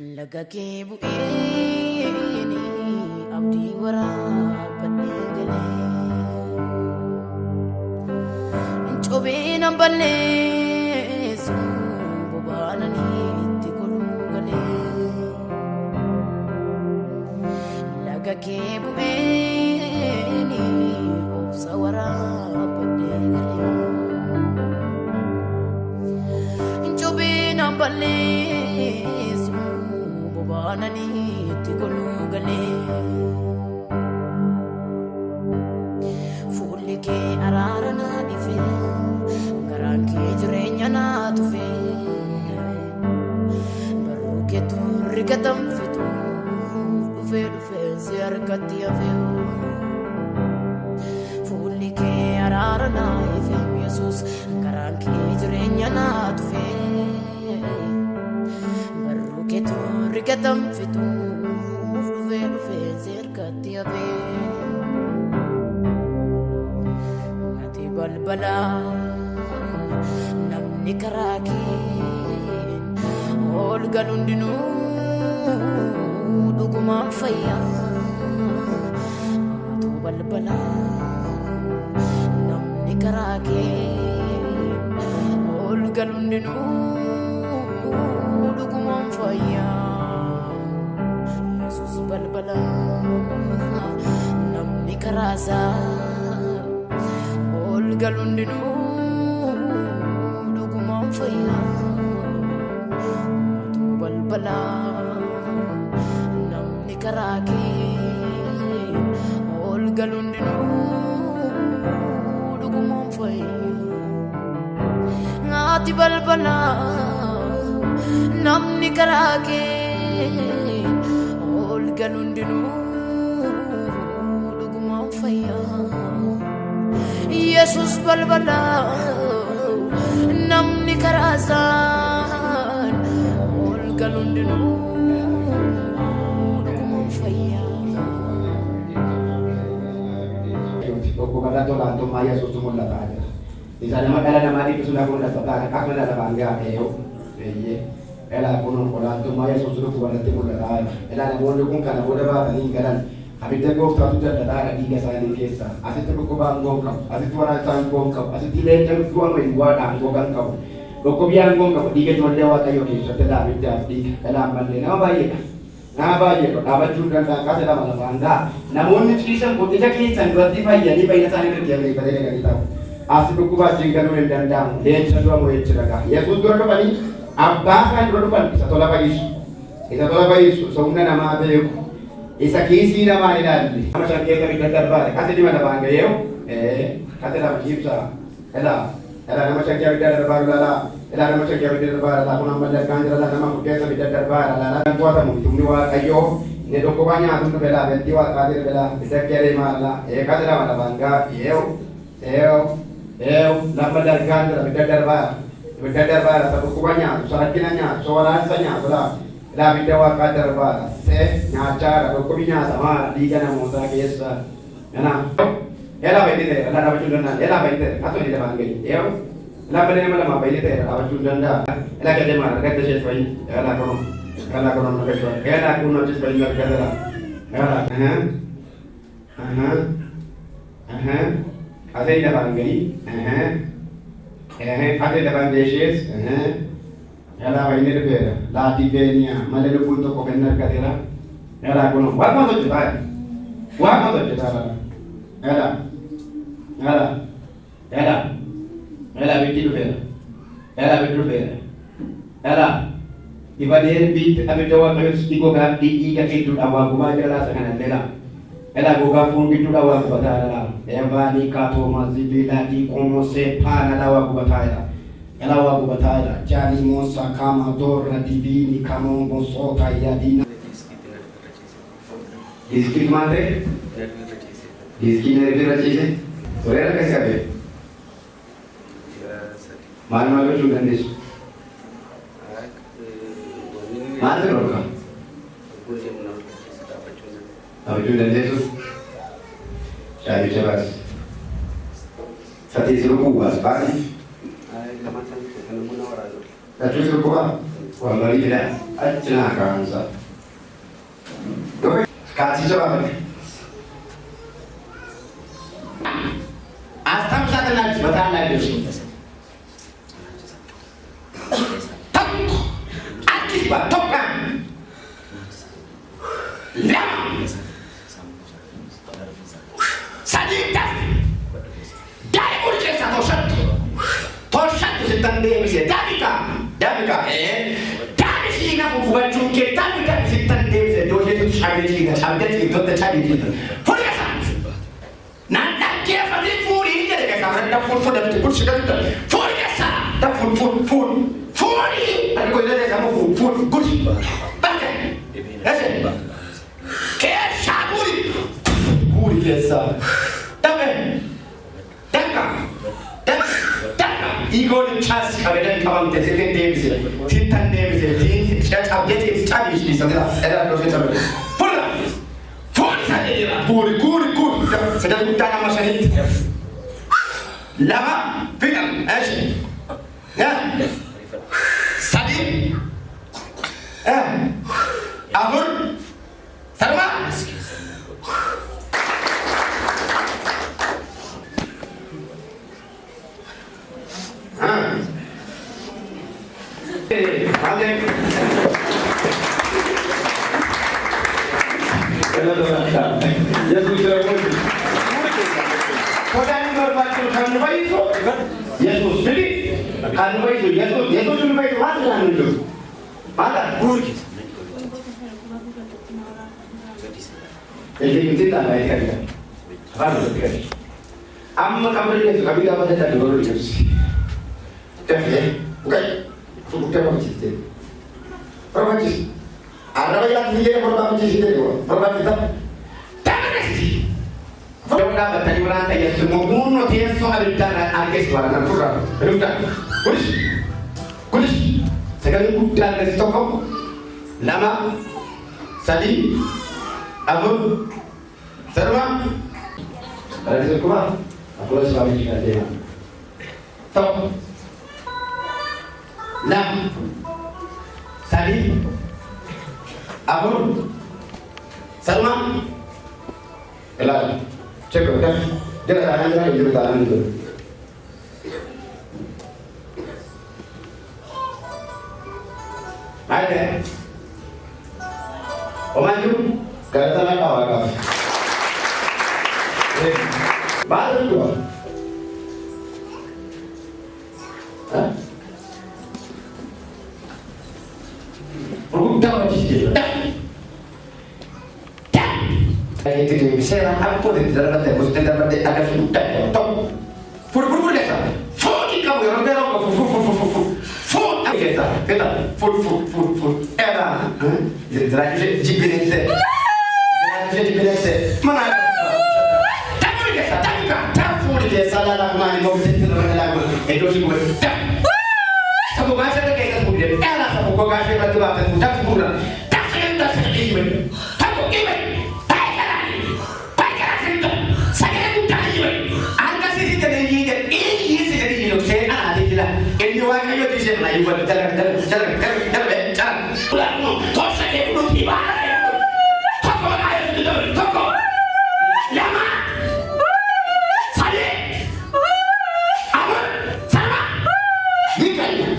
Lagakee bu'eeni abdii waraabadhee galee cobeen balleessu bobaananii itti goluu galee lagakee bu'eeni obsa waraabadhee galee cobeen balleessu bobaananii itti goluu galee fuulli kee araara naa dhifee garaan kee jireenya naa tufee barruu keetu rigatamfitu dhufee si harkatti hafee fuulli kee araara naa dhifee Yesuus garaan kee jireenya naa tufee ketu rigatamfitu dhufee si harkatti hafee ati balbala namni karaa kee ol galu hundinuu dhugumaan fayyaa ati balbala namni karaa kee ol galu hundinuu Yesus balbala namni karaasa ol galu hundinuu dhugumaan fayyaa atu balbala namni karaa kee ol galu hundinuu dhugumaan fayyaa ati balbala namni karaa kee ol galu hundinuu dhugumaan fayyaa Yesus balbala namni karaa isaan ol galu hundinuu dhugumaan fayyaa. Tokko kadhatu olaantummaa Yesuustu mul'ataa jira. Isa nama dhala namaatiif suudha mul'ata akkuma dhala baangaa ta'e ela kun olaantummaa Yesuustu walitti mul'ataa jira. Ela namoonni kun kana booda baatanii galan abidda gooftaatu dadhabaa dhiiga isaanii keessa asitti dhukkubaan goon qabu asitti waraabsaan goon qabu asitti leenca du'an wayii waadhaan gogan qabu dhukkubiyaan goon qabu dhiiga ijoollee waaqayyoo keessatti abiddaaf dhiiga elaan mallee nama baay'eedha dhaabachuu danda'an kaasa lama lafaan daa namoonni ciisan qotija keessan duratti fayyanii fayyina isaanii gaggeeffatee dhaqanii ta'u asi dhukkubaatiin galuu hin danda'amu leenca du'an wayii jira Yesuus dura dhufanii abbaa kan dura dhufan isa tola fayyisu isa humna namaa beeku isa kiisii namaa ilaalli nama shakkeessa bidda darbaate kasi dhima lafaan gayeewu kasi lama ciibsa ela nama shakkee bidda darbaaru lala nama shakkee bidda darbaaru lala kun amma dargaan jira nama furkeessa bidda darbaaru lala kan to'atamu tumni waaqayyoo inni dhukkubaa nyaatuun dhufe laa bentii waaqaatii dhufe laa bidda keeree maalla kasi lama lafaan gaa lama dargaan jira bidda darbaaru sa dhukkubaa nyaatu sa rakkina nyaatu sa waraansa nyaatu laa bidda waaqaa darbaadha nyaachaadha dhukkubi nyaatamaa dhiiga namootaa keessa elaa baay'ee ta'e dhaabachuu danda'a elaa baay'ee ta'e asoo ni lafaan gahi elaa baay'ee nama lamaa baay'ee ta'e dhaabachuu danda'a elaa gadee maal argatta ishee fa'i elaa kono argachuu elaa kun hojii fa'i argatara asee ni lafaan gahi asee lafaan gahishees ela baay'ee dhufeera laatii beeniyaa malee lubbuun tokko kan argateera ela kun waaquma hojjetaa ela bitti dhufeera ela ibadeen bitti abidda waaqayyoos gogaa dhiiga hedduudhaan waa gubaa jira laasa kanallee ela gogaa foon gidduudhaan waa gubataa evaanii kaatoomaa zibiilaatii qomosee paana waa gubataa ela waa gubataa jaanii moosa kama doorra dibiini kamoo mosoota yaadina diskii maate diskii nervira ciise soreera kasi qabe maal gochuu dandeessu maal dhorka dhaabachuu dandeessu shaayicha baas satii siru kubaas baasi Lachuu siru kubaa Wallahi bila acina kansa. Kasih coba. Asam satu lagi sebentar lagi. Tak, aktif bah, tak kan? Lama. Salita. Dai urge satu satu. Tosatu setandem se Davika. Dari sini aku buat jungkir Davika setandem se doje tu cari kita tu cari kita. Poliasa. Nanda kia fadi furi jadi kita dah fur dah fur sekali dah. Poliasa. Dah fur. Furi. Ada kau jadi kamu fur gusi. Pakai. Ese. Kia saburi. Furi kiasa. Tapi. Igor chas kabelan kawan teseten demise titan demise tin chat update study is ada proses apa pula saja kur sedang kita nama syahid lama fitan asyik ya sadim ahur sarma Amma kamu ini kami dapat data dulu ni. Bukan, bukan apa cerita. Apa cerita? Ada yang dia berapa cerita tu? Berapa cerita? Tak ada cerita. Kalau dah bertanya orang tanya semua bunuh dia soal darah artis warna pura. Betul? Kulis. Sekali bukan dari Stockholm. Lama. Sadi. Abu. Sarma. Ada sekolah. Aku harus balik ke dia. Top. Nam. Sadi. Abu. Sarma. Elak. Cek dah. Dia tahan dia tahan itu. Ada. Omaju. Kata nak awak. Baru tu. Berhutang macam tu. Itu saya apa tu dalam batin, mesti dalam batin ada sudah. Top. Fur kata. Fur kamu orang berapa? Fur kata. Fur. Era. Jadi jibilente. Mana? Tak fur dia salah nak mana mau jadi orang lagu. Itu semua. Sabu bahasa dia kayak tu dia. Era sabu kau kasih batu apa tu tak fur. Tak sedih. Tahu ini. Ini warna itu di sana, ibu jalan. Pulang, kau sakit belum tiba. Toko air itu toko. Lama. Sadi. Aman. Sama. Nikahnya.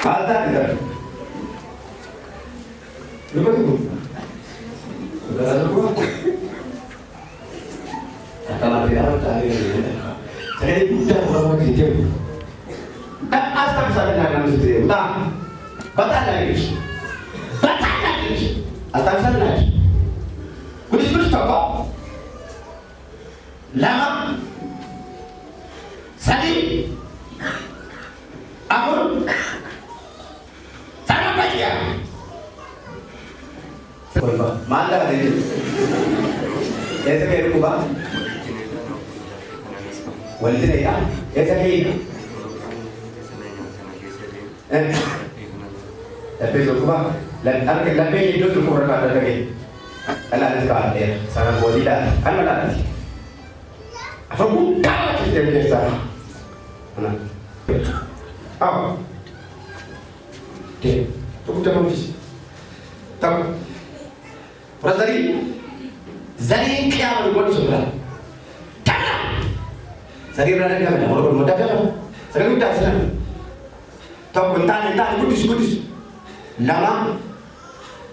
Ada kita. Lupa tu. Sudah lupa. Kalau tidak cari. Saya bukan orang kerja. Asal saya nak kerja, tak. Batal lagi. Asal saya nak. Kulis toko. Lama. Sadi. Aku. Sama baca. Mana ini? ऐसे मेरे को बात बोलते नहीं था ऐसा नहीं tapi suka lebih itu suka berkata lagi anak sekarang dia sangat boleh dah kan mana apa bukan sistem kita anak Deh, aku udah habis. Tahu? Zari kaya berbuat sebelah. Karena Zari berada di mana? Kalau bermuda kan? Zari udah sana. Tahu bentar kudus. Lama,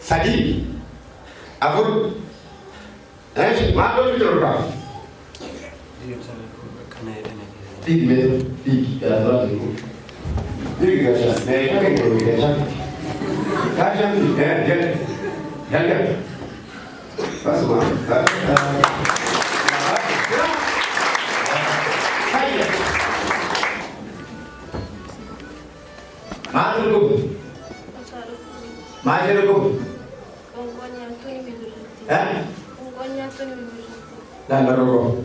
Sadi, aku, maaf itu berapa? Tiga, kalau itu. Tiga saja. Mereka kan kalau tiga saja. Kajian, jangan. Pas semua. Malu. Dan baru.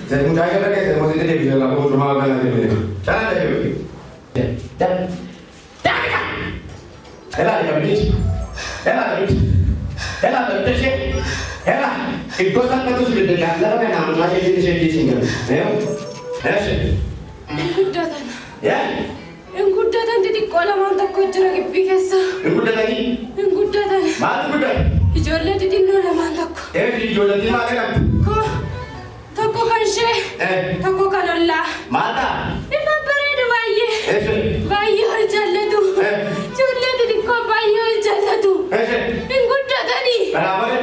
Saya mudah aja lagi, saya mau tidak bisa lakukan rumah orang lain. Jangan ada yang dan Ela itu sangat itu sudah dengar kan nama saya jadi single. Ya. Yang gudatan titik kolam untuk kocok kipikesa. Yang gudatan. Mana gudatan? Ijolle titik nol mantak. Ijolle titik mana kan? Toko kanse. Toko kanolla. Mata. Ima beredu bayi hojalla tu. Jolle titik ko bayi hojalla tu. Yang gudatan ni. Kenapa ni?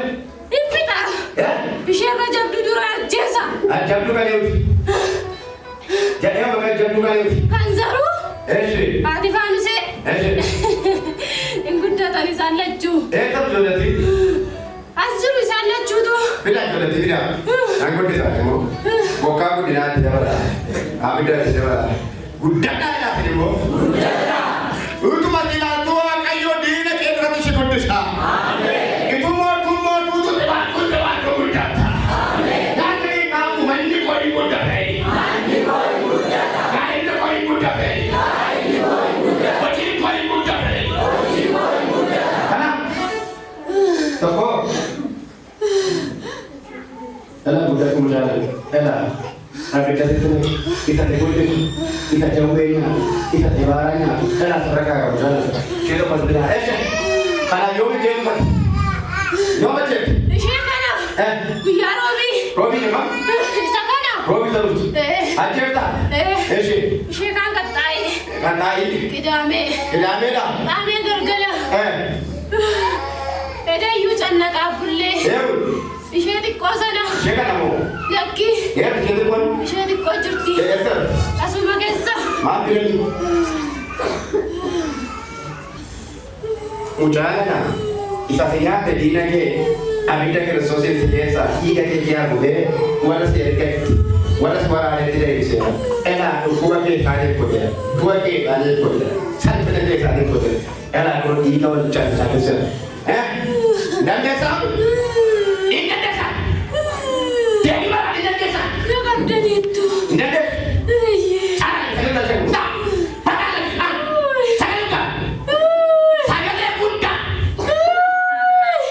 Impita. Ya. Bishara jab duduk ajesa. Jab duduk kali. Jadi apa jab duduk kali? Kanzaru. Adi fanuse. Yang gudatan ni salaju. Tetap jolati. Azuru salaju tu. Bila jolati bila. Angkut di sana mo. Boka aku di nanti jawara. Abi dah jawara. Gudatan ya filmo. Itu mati lah tua kayu di nak kena tu sekondus ha. Itu mau tu tebat gudatan. Nanti kamu mandi kau gudatan. Kain tu kau gudatan. Toko. Ela budak kemudian. Ela. Ada kita debutkan, kita jauhnya, kita tebaranya. Ela mereka kemudian. Kita pasti dah. Karena yomi jelas. Yomi jelas. Siapa? Biar Robi ni mak? Sakana. Robi terus. Ajar tak? Siapa katai? Katai. Kidame dah. Ame gergala. Ada yucana kabulle. Ishe di kosana. Siapa kamu? Laki. Ya, kita pun. Ishe di kojurti. Yes. Asuma kesa. Maafin. Ujana. Isasnya terdina ke. Abita ke sosial sekiasa. Ika ke dia boleh. Walau sedikit. Walau suara ada tidak bisa. Ela, dua ke ada boleh. Dua ke ada boleh. Satu ke ada boleh. Ela, kalau ika ucap satu saja. Dan desa. Ingat desa. Dari mana ingat desa? Lepas dari itu. Ingat desa. Saya dah cakap. Tak. Patah lagi. Saya dah. Saya dah buka.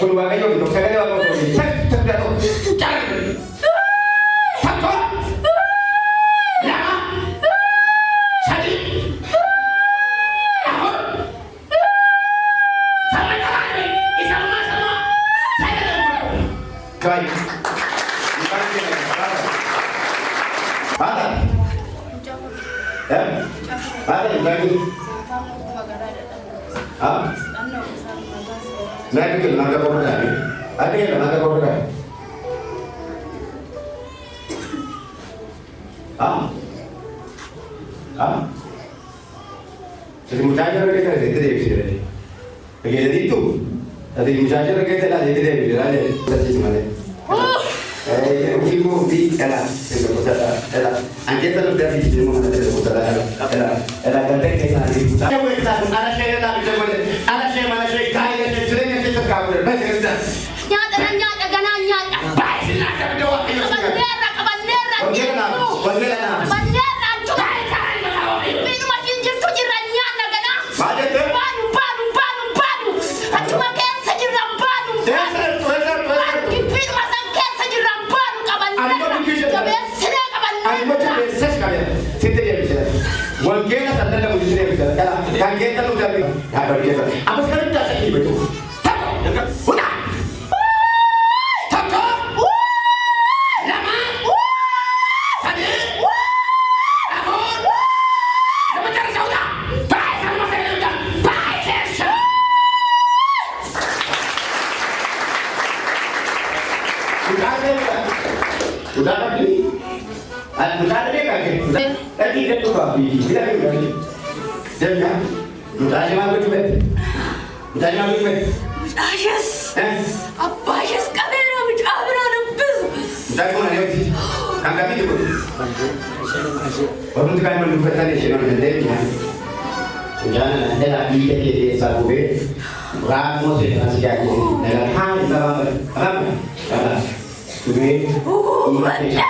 Keluar kayu itu. Saya dah buka. Saya dah tu. Jangan. Takut. Lama. Sadi. Takut. Sampai kapan ni? Isama. Saya dah buka. Baik. Ada. Ada lagi. Lagi ke naga koran lagi. Ada yang naga koran. Jadi mujajar kita itu dia bisa. Jadi itu. Jadi mujajar kita lah jadi dia bisa. Jadi mana? Filmu di ela, ela. Anche se lo devi dire non deve votare. Ela canta che la di votare. Io questa alla scena da video quelle. Alla scena la scena che c'è dentro questo cavolo. Ma che sta? Nyata gananya. Vai, si la che devo fare. Bandera. Bandera. Bandera juga. Itu makin jertu jiranya gana. Ada tu. Panu. Hati makin sejiram panu. Kipin masang kes sejiram panu kaban. Coba sini kaban. Aku macam biasa sekali. Kita dia bisa. Walkena sandalnya mesti dia bisa. Kalau Kan kita lu jadi. Ya bagi kita. Apa sekarang kita sakit betul. Udah. Udah lagi. Udah ada dia kaki. Lagi dia tuh babi. Kita lagi. Jangan. Udah aja mau coba. Udah aja mau coba. Ayas. Apa ayas kamera bicara nempes. Udah kau nak lagi. Angkat itu. Orang tu kan menduga tadi sih orang jadi. Jangan ada lagi dia sabu be. Ramu sih nasi kaki. Dengan hang sama apa? Tuh, iya.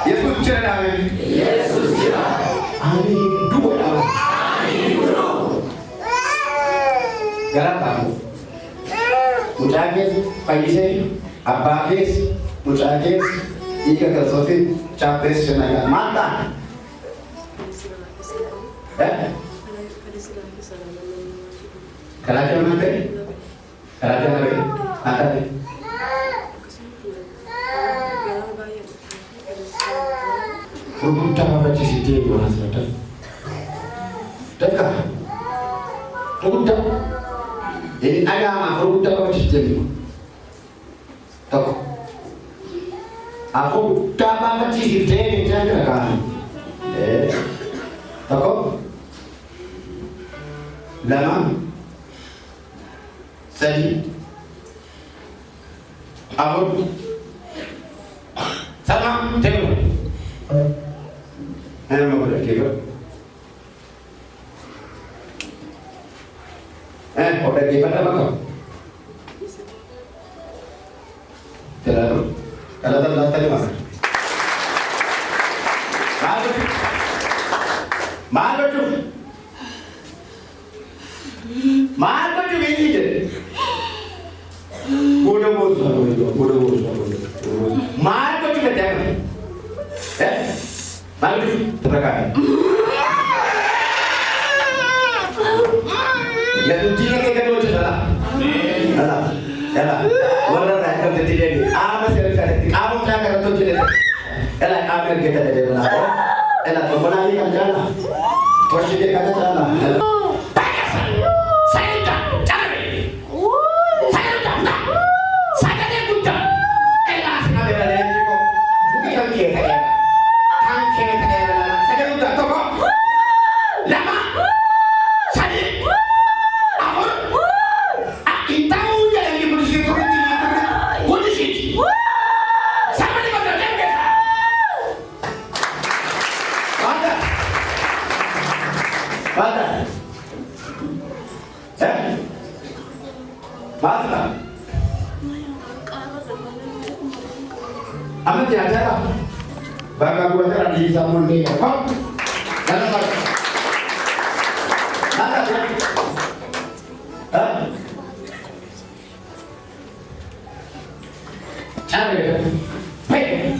Yesus cerita amin. Yesus cerita. Amin. Dua amin. Amin. Garam kamu. Mujahid, paisai, abakis, mujahid, ika kalsofi, capres senaga mata. Kalaja mana? Kalaja mana? Ada. Perbudak apa sih dia orang selatan? Dekat. Perbudak. Ini agama perbudak apa sih dia? Tahu? Aku tak apa sih dia ni jangan kan? Tahu? Lama. Sadi. Aku. Sama. Tengok. Saya mau berkata, udah gimana bang? Terlalu, kalau tadi mana? Malu tu ini je. Bodoh. Malu tu kita jangan. Malu terkait. Ya tujuh ni kita dulu salah. Salah. Warna nak kita tidak ni. Apa sekarang? Apa yang kita tujuh ni? Elah apa kita tidak benar. Elah tu benar ni kan jalan. Posisi dia kata jalan. Amat ya acara. Bangga gua acara di Samun ni. Kau, mana kau? Mana dia? Cari. Hei,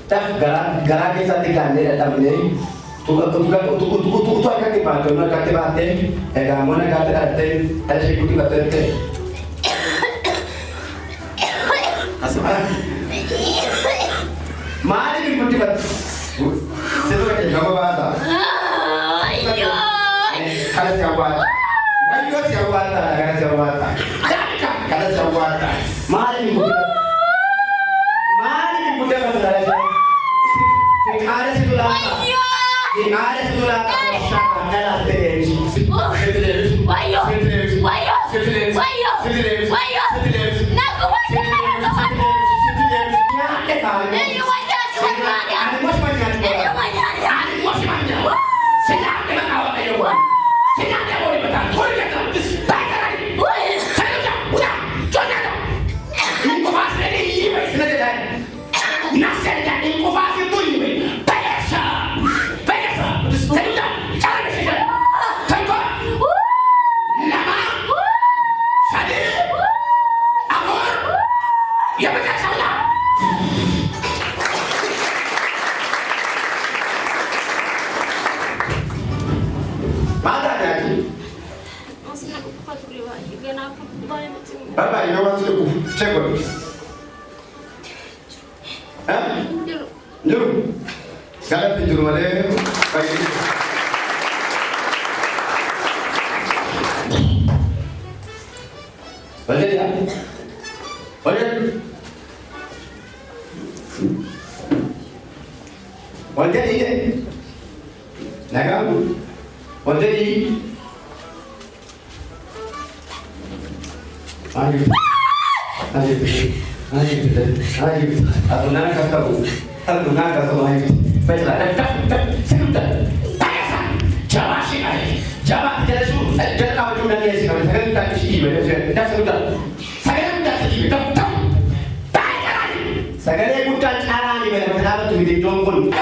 tak gara kita tiga ni datang ni. Tu akan dibantu, nak kata bate. Kamu nak kata bate, ada sekutu bate. Asal. Mari ni putih bat. Sesuatu yang kamu bahasa. Ayo. Kalau siapa? Ayo siapa? Kalau siapa? Mari ni putih bat. Mari ni putih bat saja. Ada sekolah. Ada sekolah. Ada televisi. Ayo. Ada orang selingkuh. Cek. Juru. Galat juru mana? Baik. Boleh ya? Boleh. Boleh ini. Naga. Boleh ini. Ayo. Aku nak kau. Aku nak kau ayo. Baiklah. Jawab sih. Jawab tidak su. Jangan kau cuma dia sih. Kau tak sih. Dah sudah. Saya dah sih. Tahu. Baiklah. Saya bukan cara ni. Kenapa tu dia jongkon?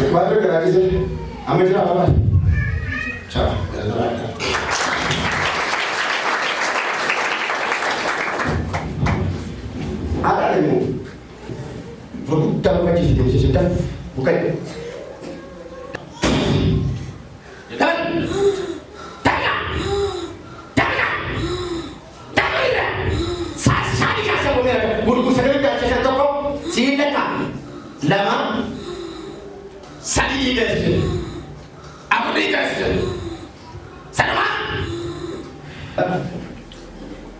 Padre grazie. A me già va. Ciao, ada demo. Bukan apa sih dia sudah bukan. Dan Sasari kasih pemirsa. Guru saya dah saya toko. Silakan. Lama. Sadi dikasih, aku dikasih, sama.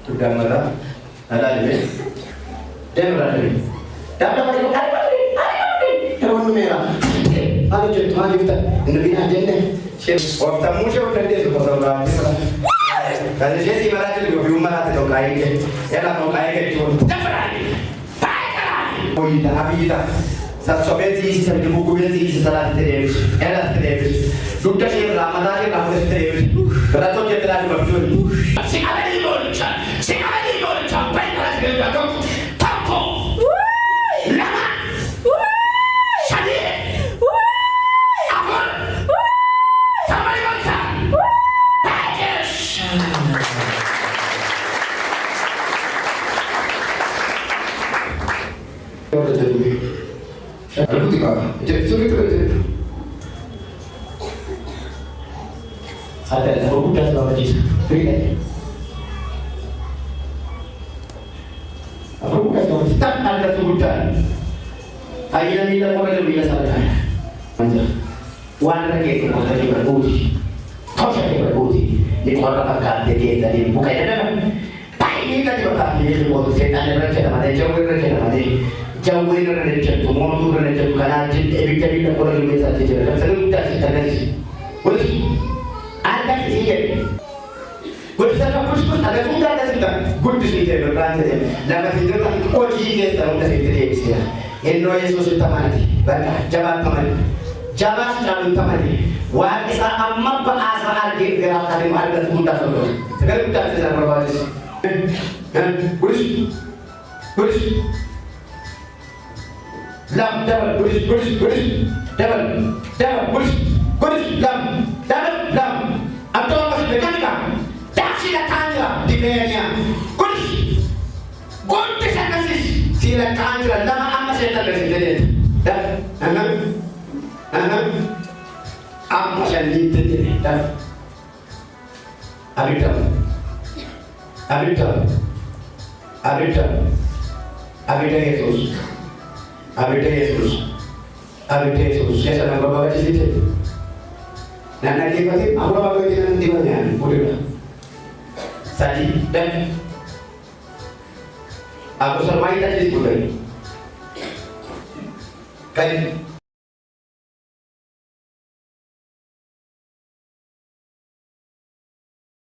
Sudah marah, ada ni, dia marah ni. Dapat mana? Terus merah. Ada cerita ada kita, ini bina jenis. Waktu muncul berarti itu pasal berarti. Kalau saya si marah jadi lebih marah tu kaya ke, ya lah kaya ke cuma. Dapat ni, baik. Oh ini dah habis dah. Sobenzi si sabe buku benzi si salah terus, ela terus. Duta si Ramadan yang kamu terus. Kerana tu kita lagi berjuang. Singa ni bolcha, baik lah kita tu. Tapo, lama, shadi, amor, sama ni bolcha. Bagus. Orang jadi. Aku tiba, jadi sulit tu. Ada aku dah selama ni. Berikan. Aku bukan selama ni. Tak ada sebutan. Ayah ni dah boleh bila sahaja. Manja. Wan lagi kita lagi berbudi. Kau jadi berbudi. Di orang akan dia tadi bukan ada. Tak ini lagi berkata dia boleh setan yang rancang mana jauh rancang mana. Jauh ini orang rancang tu, orang tu rancang tu kerana jadi kita orang lebih sahaja je. Selalu kita ceritakan sih. Boleh? Ada sih je. Boleh saya push ada sudah ada cerita. Good sih je berperan je. Lalu cerita tak koji je tahu dah cerita dia sih. Endo Yesus cerita mana? Baik, jawab teman. Jawab selalu teman. Wah kita amat bahasa arti gerak tadi ada sudah solo. Sekarang kita sedang berbahas. Boleh? Lam double push double push lam atau masih mekanika tak silakan di bawahnya push sana sih silakan lama apa saya tak bisa jadi dah apa saya jadi dah abita Yesus. Saya sedang berbawa di sini. Dan nanti pasti aku bawa di nanti banyak. Boleh. Saji dan aku selama ini tadi sebut. Kan